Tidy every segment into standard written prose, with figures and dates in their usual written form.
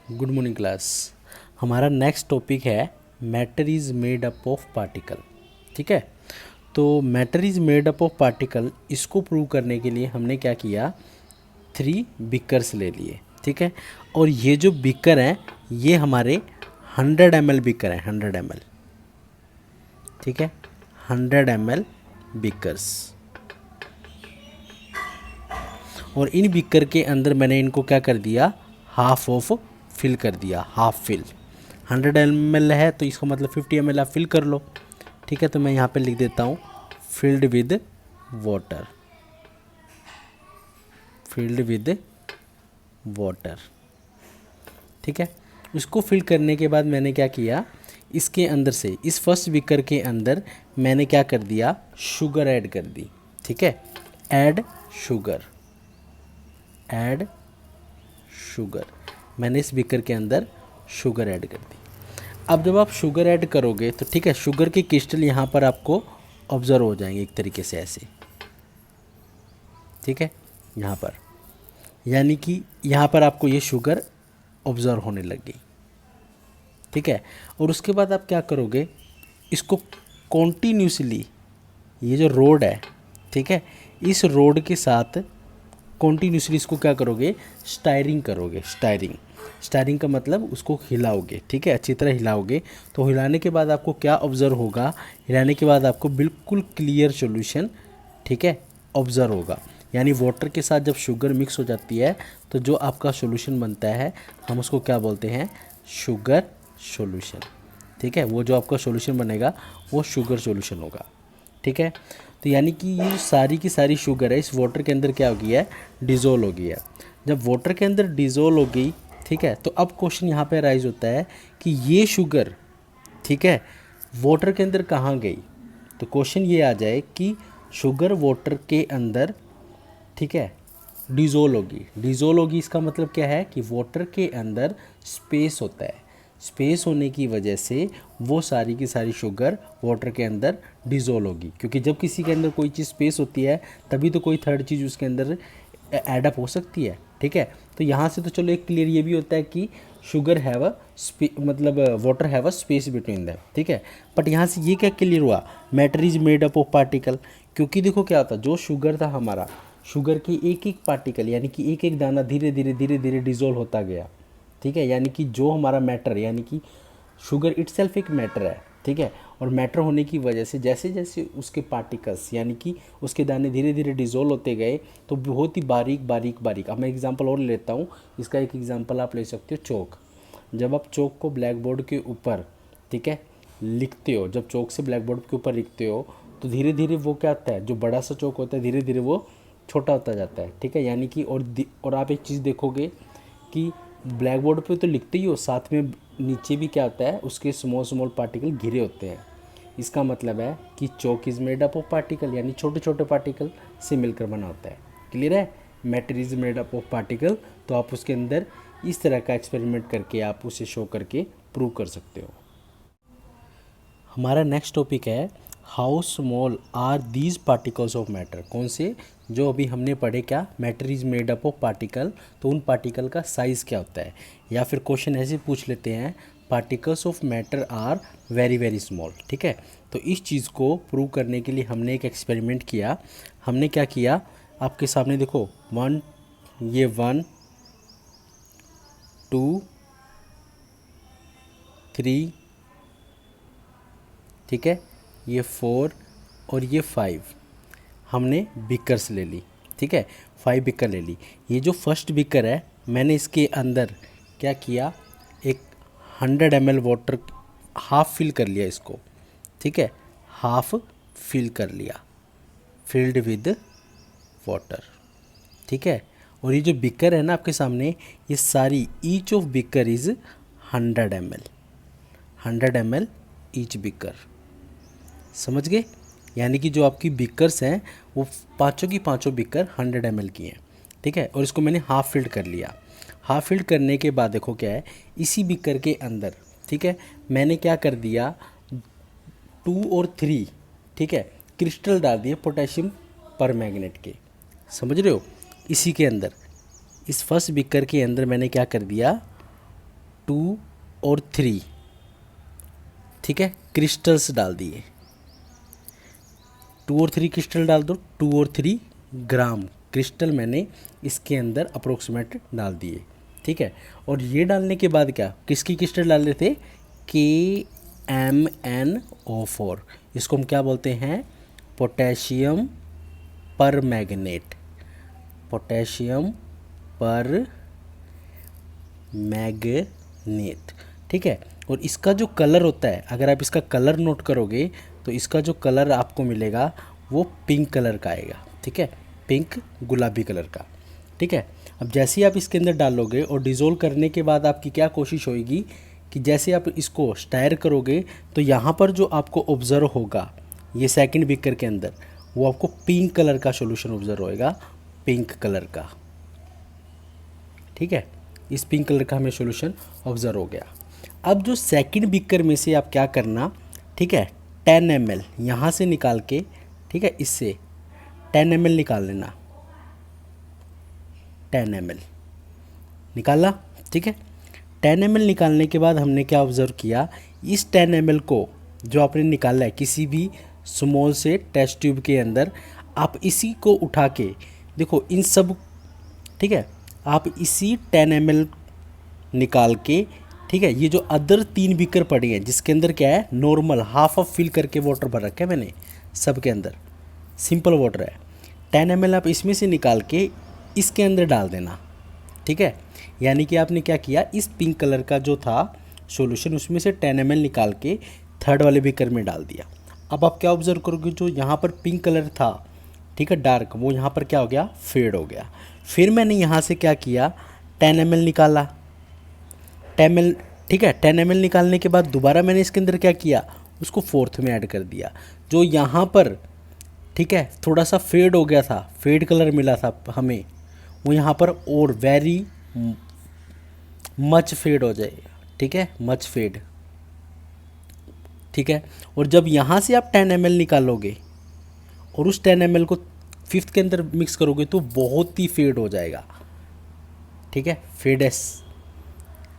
Good morning class. हमारा next topic है matter is made up of particle. ठीक है, तो matter is made up of particle, इसको प्रूव करने के लिए हमने क्या किया, 3 बिकर्स ले लिए। ठीक है, और ये जो बिकर हैं ये हमारे 100 ml बिकर हैं, 100 ml। ठीक है, 100 ml बिकर्स, और इन बिकर के अंदर मैंने इनको क्या कर दिया, हाफ ऑफ फिल कर दिया, हाफ फिल। 100 ml है तो इसका मतलब 50 ml आप फिल कर लो। ठीक है, तो मैं यहाँ पे लिख देता हूँ filled with water, filled with water. ठीक है, इसको फिल करने के बाद मैंने क्या किया, इसके अंदर से इस फर्स्ट बिकर के अंदर मैंने क्या कर दिया, शुगर ऐड कर दी। ठीक है, ऐड शुगर, ऐड शुगर, मैंने इस बिकर के अंदर शुगर ऐड कर दी। अब जब आप शुगर ऐड करोगे तो ठीक है, शुगर के क्रिस्टल यहाँ पर आपको ऑब्जर्व हो जाएंगे एक तरीके से ऐसे। ठीक है, यहाँ पर यानी कि यहाँ पर आपको ये शुगर ऑब्जर्व होने लग गई। ठीक है, और उसके बाद आप क्या करोगे, इसको कॉन्टीन्यूसली, ये जो रोड है, ठीक है, इस रोड के साथ कॉन्टीन्यूसली इसको क्या करोगे, स्टायरिंग करोगे। स्टायरिंग, स्टायरिंग का मतलब उसको हिलाओगे। ठीक है, अच्छी तरह हिलाओगे। तो हिलाने के बाद आपको क्या ऑब्जर्व होगा, हिलाने के बाद आपको बिल्कुल क्लियर सॉल्यूशन, ठीक है, ऑब्जर्व होगा। यानी वाटर के साथ जब शुगर मिक्स हो जाती है तो जो आपका सॉल्यूशन बनता है हम उसको क्या बोलते हैं, शुगर सॉल्यूशन। ठीक है, वो जो आपका सॉल्यूशन बनेगा वो शुगर सॉल्यूशन होगा। ठीक है, तो यानी कि ये सारी की सारी शुगर है इस वाटर के अंदर क्या हो गई है, डिज़ोल्व हो गई है। जब वाटर के अंदर डिज़ोल्व हो गई, ठीक है, तो अब क्वेश्चन यहाँ पे राइज होता है कि ये शुगर, ठीक है, वाटर के अंदर कहाँ गई। तो क्वेश्चन ये आ जाए कि शुगर वाटर के अंदर, ठीक है, डिज़ोल्व होगी। डिज़ोल्व होगी इसका मतलब क्या है कि वाटर के अंदर स्पेस होता है, स्पेस होने की वजह से वो सारी की सारी शुगर वाटर के अंदर डिज़ोल्व होगी। क्योंकि जब किसी के अंदर कोई चीज़ स्पेस होती है तभी तो कोई थर्ड चीज़ उसके अंदर एडअप हो सकती है। ठीक है, तो यहाँ से तो चलो एक क्लियर ये भी होता है कि शुगर हैव अ मतलब water have a space between them. ठीक है, बट यहाँ से ये क्या क्लियर हुआ, matter is made up of particle. क्योंकि देखो क्या होता, जो शुगर था हमारा, शुगर के एक एक पार्टिकल यानी कि एक एक दाना धीरे धीरे धीरे धीरे डिज़ोल्व होता गया। ठीक है, यानी कि जो हमारा मैटर, यानी कि शुगर इटसेल्फ एक मैटर है। ठीक है, और मैटर होने की वजह से जैसे जैसे उसके पार्टिकल्स यानी कि उसके दाने धीरे धीरे डिज़ोल्व होते गए तो बहुत ही बारीक बारीक बारीक। अब मैं एग्जांपल और लेता हूँ, इसका एक एग्जांपल आप ले सकते हो, चौक। जब आप चौक को ब्लैक बोर्ड के ऊपर, ठीक है, लिखते हो, जब चौक से ब्लैक बोर्ड के ऊपर लिखते हो तो धीरे धीरे वो क्या होता है, जो बड़ा सा चौक होता है धीरे धीरे वो छोटा होता जाता है। ठीक है, यानी कि और आप एक चीज़ देखोगे कि ब्लैक बोर्ड पे तो लिखते ही हो, साथ में नीचे भी क्या होता है, उसके स्मॉल स्मॉल पार्टिकल घिरे होते हैं। इसका मतलब है कि chalk is made up of particle, यानी छोटे छोटे पार्टिकल से मिलकर बना होता है। क्लियर है, matter is made up of particle. तो आप उसके अंदर इस तरह का एक्सपेरिमेंट करके आप उसे शो करके प्रूव कर सकते हो। हमारा नेक्स्ट टॉपिक है how small are these particles of matter. कौन से, जो अभी हमने पढ़े, क्या, matter is made up of particle, तो उन पार्टिकल का साइज़ क्या होता है। या फिर क्वेश्चन ऐसे पूछ लेते हैं, particles of matter are very very small. ठीक है, तो इस चीज़ को प्रूव करने के लिए हमने एक एक्सपेरिमेंट किया। हमने क्या किया, आपके सामने देखो, ये 1 2 3, ठीक है, ये 4 और ये 5 हमने बिकर्स ले ली। ठीक है, 5 बिकर ले ली। ये जो फर्स्ट बिकर है मैंने इसके अंदर क्या किया, एक 100 ml वाटर हाफ फिल कर लिया इसको। ठीक है, हाफ फिल कर लिया, फिल्ड विद वाटर। ठीक है, और ये जो बिकर है ना आपके सामने, ये सारी each of beaker is 100 ml, 100 ml each beaker. समझ गए, यानी कि जो आपकी बिकर्स हैं वो पाँचों की पाँचों बिकर 100 ml की हैं। ठीक है, और इसको मैंने हाफ फिल्ड कर लिया। हाफ फिल्ड करने के बाद देखो क्या है, इसी बिकर के अंदर, ठीक है, मैंने क्या कर दिया, 2 और 3, ठीक है, क्रिस्टल डाल दिए पोटेशियम पर मैग्नेट के। समझ रहे हो, इसी के अंदर, इस फर्स्ट बिकर के अंदर मैंने क्या कर दिया, 2 और 3, ठीक है, क्रिस्टल्स डाल दिए। 2 और 3 क्रिस्टल डाल दो, 2 और 3 ग्राम क्रिस्टल मैंने इसके अंदर अप्रोक्सीमेट डाल दिए, ठीक है। और ये डालने के बाद क्या, किसकी क्रिस्टल डाल रहे थे, KMnO4, इसको हम क्या बोलते हैं, पोटेशियम पर मैग्नेट, पोटेशियम पर मैग्नेट, ठीक है। और इसका जो कलर होता है, अगर आप इसका कलर नोट करोगे तो इसका जो कलर आपको मिलेगा वो पिंक कलर का आएगा, ठीक है, पिंक गुलाबी कलर का, ठीक है। अब जैसे ही आप इसके अंदर डालोगे और डिज़ोल्व करने के बाद आपकी क्या कोशिश होएगी कि जैसे आप इसको स्टायर करोगे तो यहाँ पर जो आपको ऑब्ज़र्व होगा ये सेकंड बीकर के अंदर, वो आपको पिंक कलर का सॉल्यूशन ऑब्ज़र्व होएगा, पिंक कलर का, ठीक है। इस पिंक कलर का हमें सॉल्यूशन ऑब्ज़र्व हो गया। अब जो सेकंड बीकर में से आप क्या करना, ठीक है, 10 ml यहाँ से निकाल के, ठीक है, इससे 10 ml निकाल लेना, 10 ml निकाला, ठीक है। 10 ml निकालने के बाद हमने क्या ऑब्ज़र्व किया, इस 10 ml को जो आपने निकाला है किसी भी स्मॉल से टेस्ट ट्यूब के अंदर, आप इसी को उठा के देखो इन सब, ठीक है, आप इसी 10 ml निकाल के, ठीक है, ये जो अदर 3 बीकर पड़े हैं जिसके अंदर क्या है, नॉर्मल हाफ ऑफ फिल करके वाटर भर रखा है मैंने, सब के अंदर सिंपल वाटर है, 10 ml आप इसमें से निकाल के इसके अंदर डाल देना, ठीक है। यानी कि आपने क्या किया, इस पिंक कलर का जो था सॉल्यूशन उसमें से 10 ml निकाल के थर्ड वाले बीकर में डाल दिया। अब आप क्या ऑब्जर्व करोगे, जो यहाँ पर पिंक कलर था, ठीक है, डार्क, वो यहाँ पर क्या हो गया, फेड हो गया। फिर मैंने यहाँ से क्या किया, 10 ml निकाला, 10 ml, ठीक है, 10 ml निकालने के बाद दोबारा मैंने इसके अंदर क्या किया, उसको फोर्थ में ऐड कर दिया। जो यहाँ पर, ठीक है, थोड़ा सा फेड हो गया था, फेड कलर मिला था हमें, वो यहाँ पर और वेरी मच फेड हो जाएगा, ठीक है, मच फेड, ठीक है। और जब यहाँ से आप 10 ml निकालोगे और उस 10 ml को फिफ्थ के अंदर मिक्स करोगे तो बहुत ही फेड हो जाएगा, ठीक है, फेडेस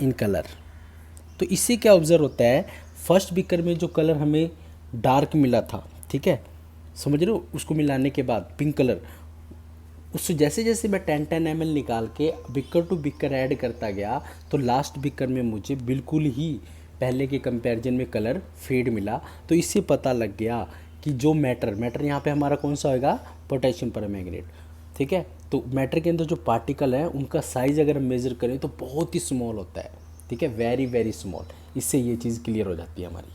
इन कलर। तो इससे क्या ऑब्जर्व होता है, फर्स्ट बीकर में जो कलर हमें डार्क मिला था, ठीक है, समझ रहे हो, उसको मिलाने के बाद पिंक कलर, उससे जैसे जैसे मैं 10 ml निकाल के बीकर टू बीकर ऐड करता गया तो लास्ट बीकर में मुझे बिल्कुल ही पहले के कंपैरिजन में कलर फेड मिला। तो इससे पता लग गया कि जो मैटर यहाँ पे हमारा कौन सा होगा, पोटेशियम परमैंगनेट, ठीक है। तो मैटर के अंदर जो पार्टिकल है उनका साइज़ अगर हम मेज़र करें तो बहुत ही स्मॉल होता है, ठीक है, वेरी वेरी स्मॉल। इससे ये चीज़ क्लियर हो जाती है हमारी।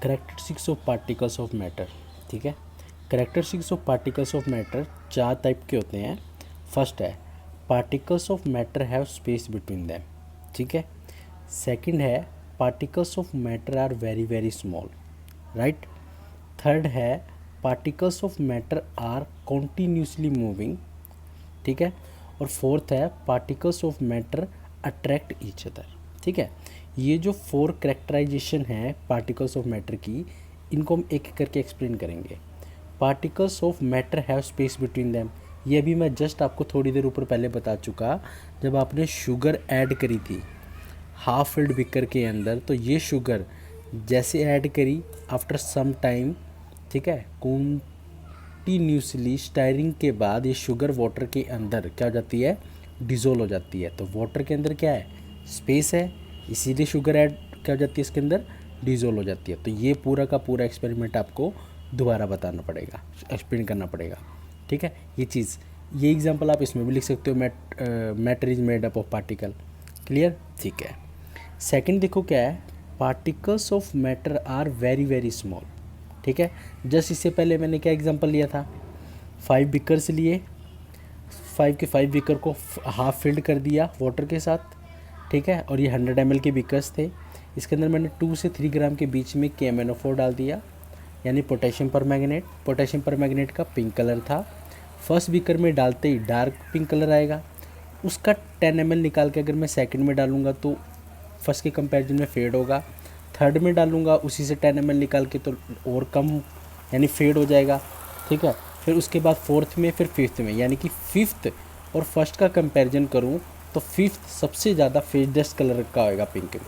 Characteristics of particles of matter, ठीक है। Characteristics of particles of matter 4 type के होते हैं। फर्स्ट है particles of matter have space between them, ठीक है। सेकंड है particles of matter are very very small, right. Third है particles of matter are continuously moving, ठीक है। और फोर्थ है particles of matter attract each other, ठीक है। ये जो 4 कैरेक्टराइजेशन है पार्टिकल्स ऑफ मैटर की, इनको हम एक एक करके एक्सप्लेन करेंगे। Particles of matter have space between them, ये भी मैं जस्ट आपको थोड़ी देर ऊपर पहले बता चुका, जब आपने शुगर ऐड करी थी हाफ फिल्ड बीकर के अंदर, तो ये शुगर जैसे ऐड करी आफ्टर सम टाइम, ठीक है, कंटिन्यूसली स्टायरिंग के बाद ये शुगर वाटर के अंदर क्या हो जाती है, डिज़ोल्व हो जाती है। तो वाटर के अंदर क्या है, स्पेस है, इसीलिए शुगर ऐड क्या हो जाती है इसके अंदर, डिज़ोल्व हो जाती है। तो ये पूरा का पूरा एक्सपेरिमेंट आपको दोबारा बताना पड़ेगा, एक्सप्लेन करना पड़ेगा, ठीक है। ये चीज़, ये एग्जांपल आप इसमें भी लिख सकते हो, matter is made up of particle, clear, ठीक है। सेकंड देखो क्या है, particles of matter are very very small, ठीक है। जस्ट इससे पहले मैंने क्या एग्जांपल लिया था, 5 बीकर्स लिए, 5 के 5 बीकर को हाफ फिल्ड कर दिया वाटर के साथ, ठीक है। और ये 100 ml के बीकर्स थे, इसके अंदर मैंने 2 से 3 ग्राम के बीच में KMnO4 डाल दिया, यानी पोटेशियम परमैंगनेट। पोटेशियम परमैंगनेट का पिंक कलर था, फर्स्ट बीकर में डालते ही डार्क पिंक कलर आएगा। उसका 10 ml निकाल के अगर मैं सेकंड में डालूंगा तो फर्स्ट के कंपैरिजन में फेड होगा, थर्ड में डालूंगा उसी से 10 ml निकाल के तो और कम यानी फेड हो जाएगा, ठीक है। फिर उसके बाद फोर्थ में, फिर फिफ्थ में, यानी कि फिफ्थ और फर्स्ट का कंपैरिजन करूँ तो फिफ्थ सबसे ज़्यादा फेडेस्ट कलर का होएगा पिंक में,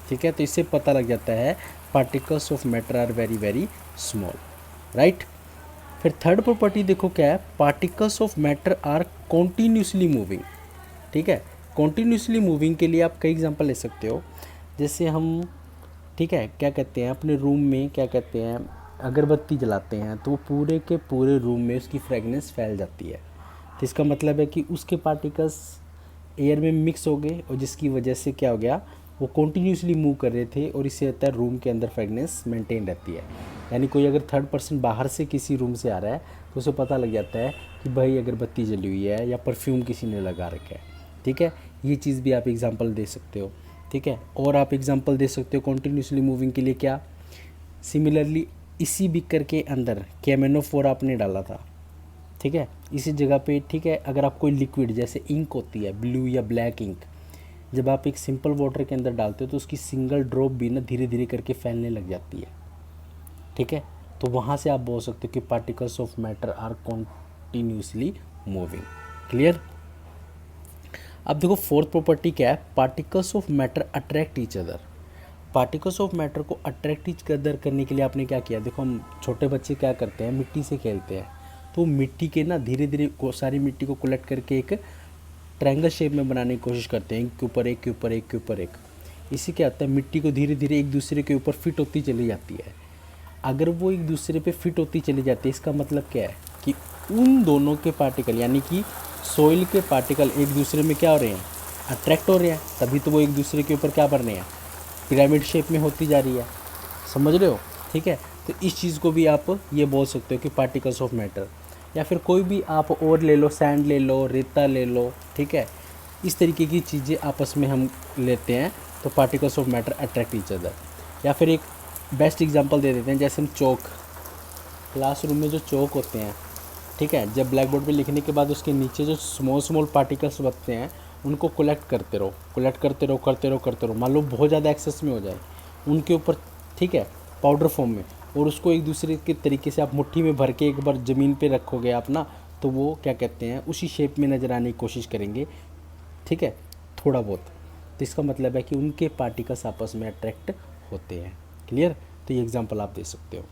ठीक है। तो इससे पता लग जाता है particles of matter are very very small, right. फिर थर्ड प्रॉपर्टी देखो क्या है, particles of matter are continuously moving, ठीक है। कॉन्टीन्यूसली मूविंग के लिए आप कई एग्जांपल ले सकते हो, जैसे हम, ठीक है, क्या कहते हैं अपने रूम में, क्या कहते हैं अगरबत्ती जलाते हैं तो वो पूरे के पूरे रूम में उसकी फ्रेगनेंस फैल जाती है। तो इसका मतलब है कि उसके पार्टिकल्स एयर में मिक्स हो गए और जिसकी वजह से क्या हो गया, वो कॉन्टीन्यूसली मूव कर रहे थे और इससे होता है रूम के अंदर फ्रेगनेंस मेंटेन रहती है। यानी कोई अगर थर्ड पर्सन बाहर से किसी रूम से आ रहा है तो उसे पता लग जाता है कि भाई अगरबत्ती जली हुई है या परफ्यूम किसी ने लगा रखा है, ठीक है। ये चीज़ भी आप एग्जांपल दे सकते हो, ठीक है। और आप एग्जांपल दे सकते हो कॉन्टीन्यूसली मूविंग के लिए क्या, सिमिलरली इसी बीकर के अंदर कैमेनोफोर आपने डाला था, ठीक है, इसी जगह पे, ठीक है। अगर आप कोई लिक्विड जैसे इंक होती है ब्लू या ब्लैक इंक, जब आप एक सिंपल वाटर के अंदर डालते हो तो उसकी सिंगल ड्रॉप भी ना धीरे धीरे करके फैलने लग जाती है, ठीक है। तो वहाँ से आप बोल सकते हो कि particles of matter are continuously moving. Clear. अब देखो फोर्थ प्रॉपर्टी क्या है, particles of matter attract each other. Particles of matter को अट्रैक्ट ईच अदर करने के लिए आपने क्या किया, देखो हम छोटे बच्चे क्या करते हैं, मिट्टी से खेलते हैं, तो मिट्टी के ना धीरे धीरे सारी मिट्टी को कलेक्ट करके एक ट्रायंगल शेप में बनाने की कोशिश करते हैं, एक के ऊपर एक के ऊपर एक के ऊपर एक। इससे क्या होता है, मिट्टी को धीरे धीरे एक दूसरे के ऊपर फिट होती चली जाती है। अगर वो एक दूसरे पे फिट होती चली जाती है, इसका मतलब क्या है कि उन दोनों के पार्टिकल यानी कि सोइल के पार्टिकल एक दूसरे में क्या हो रहे हैं, अट्रैक्ट हो रहे हैं, तभी तो वो एक दूसरे के ऊपर क्या बन रहे हैं, पिरामिड शेप में होती जा रही है। समझ रहे हो, ठीक है। तो इस चीज़ को भी आप ये बोल सकते हो कि पार्टिकल्स ऑफ मैटर, या फिर कोई भी आप और ले लो, सैंड ले लो, रेता ले लो, ठीक है। इस तरीके की चीज़ें आपस में हम लेते हैं तो particles of matter attract each other. या फिर एक बेस्ट एग्जांपल दे देते हैं, जैसे हम चौक, क्लासरूम में जो चौक होते हैं, ठीक है, जब ब्लैक बोर्ड पे लिखने के बाद उसके नीचे जो स्मॉल स्मॉल पार्टिकल्स बनते हैं उनको कलेक्ट करते रहो, कलेक्ट करते रहो, करते रहो, करते रहो। मान लो बहुत ज़्यादा एक्सेस में हो जाए उनके ऊपर, ठीक है, पाउडर फॉर्म में, और उसको एक दूसरे के तरीके से आप मुट्ठी में भर के एक बार ज़मीन पे रखोगे आप ना, तो वो क्या कहते हैं उसी शेप में नज़र आने की कोशिश करेंगे, ठीक है, थोड़ा बहुत। तो इसका मतलब है कि उनके पार्टिकल्स आपस में अट्रैक्ट होते हैं। क्लियर। तो ये एग्जांपल आप दे सकते हो।